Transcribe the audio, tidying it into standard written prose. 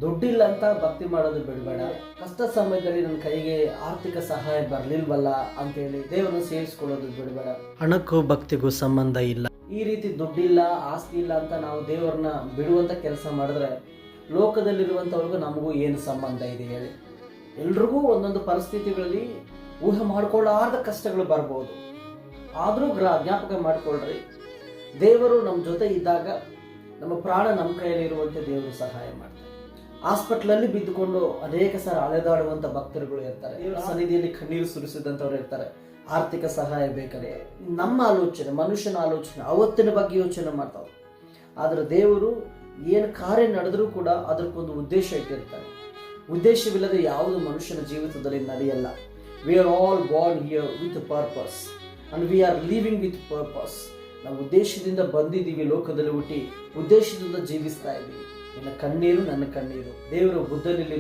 ದುಡ್ಡಿಲ್ಲ ಅಂತ ಭಕ್ತಿ ಮಾಡೋದು ಬಿಡಬೇಡ. ಕಷ್ಟ ಸಮಯದಲ್ಲಿ ನನ್ನ ಕೈಗೆ ಆರ್ಥಿಕ ಸಹಾಯ ಬರಲಿಲ್ವಲ್ಲ ಅಂತೇಳಿ ದೇವರನ್ನು ಸೇರಿಸ್ಕೊಳ್ಳೋದು ಬಿಡಬೇಡ. ಹಣಕ್ಕೂ ಭಕ್ತಿಗೂ ಸಂಬಂಧ ಇಲ್ಲ. ಈ ರೀತಿ ದುಡ್ಡಿಲ್ಲ, ಆಸ್ತಿ ಇಲ್ಲ ಅಂತ ನಾವು ದೇವರನ್ನ ಬಿಡುವಂಥ ಕೆಲಸ ಮಾಡಿದ್ರೆ ಲೋಕದಲ್ಲಿರುವಂಥವ್ರಿಗೂ ನಮಗೂ ಏನು ಸಂಬಂಧ ಇದೆ ಹೇಳಿ? ಎಲ್ರಿಗೂ ಒಂದೊಂದು ಪರಿಸ್ಥಿತಿಗಳಲ್ಲಿ ಊಹೆ ಮಾಡ್ಕೊಳ್ಳಾರ್ದ ಕಷ್ಟಗಳು ಬರ್ಬೋದು. ಆದರೂ ಜ್ಞಾಪಕ ಮಾಡಿಕೊಳ್ಳ್ರಿ, ದೇವರು ನಮ್ಮ ಜೊತೆ ಇದ್ದಾಗ ನಮ್ಮ ಪ್ರಾಣ ನಮ್ಮ ಕೈಯಲ್ಲಿ ಇರುವಂತೆ ದೇವರು ಸಹಾಯ ಮಾಡ್ತಾರೆ. ಹಾಸ್ಪಿಟ್ಲಲ್ಲಿ ಬಿದ್ದುಕೊಂಡು ಅನೇಕ ಸಾರಿ ಅಲೆದಾಡುವಂಥ ಭಕ್ತರುಗಳು ಇರ್ತಾರೆ. ದೇವರ ಸನ್ನಿಧಿಯಲ್ಲಿ ಕಣ್ಣೀರು ಸುರಿಸಿದಂಥವ್ರು ಇರ್ತಾರೆ. ಆರ್ಥಿಕ ಸಹಾಯ ಬೇಕಾದ್ರೆ ನಮ್ಮ ಆಲೋಚನೆ, ಮನುಷ್ಯನ ಆಲೋಚನೆ ಅವತ್ತಿನ ಬಗ್ಗೆ ಯೋಚನೆ ಮಾಡ್ತಾವೆ. ಆದರೆ ದೇವರು ಏನು ಕಾರ್ಯ ನಡೆದರೂ ಕೂಡ ಅದಕ್ಕೊಂದು ಉದ್ದೇಶ ಇಟ್ಟಿರ್ತಾರೆ. ಉದ್ದೇಶವಿಲ್ಲದೆ ಯಾವುದು ಮನುಷ್ಯನ ಜೀವಿತದಲ್ಲಿ ನಡೆಯಲ್ಲ. We are all Born here with purpose and we are living with purpose. ನಾವು ಉದ್ದೇಶದಿಂದ ಬಂದಿದ್ದೀವಿ, ಲೋಕದಲ್ಲಿ ಹುಟ್ಟಿ ಉದ್ದೇಶದಿಂದ ಜೀವಿಸ್ತಾ ಇದ್ದೀವಿ. ನಿನ್ನ ಕಣ್ಣೀರು ನನ್ನ ಕಣ್ಣೀರು ದೇವರು ಬುದ್ಧನಲ್ಲಿ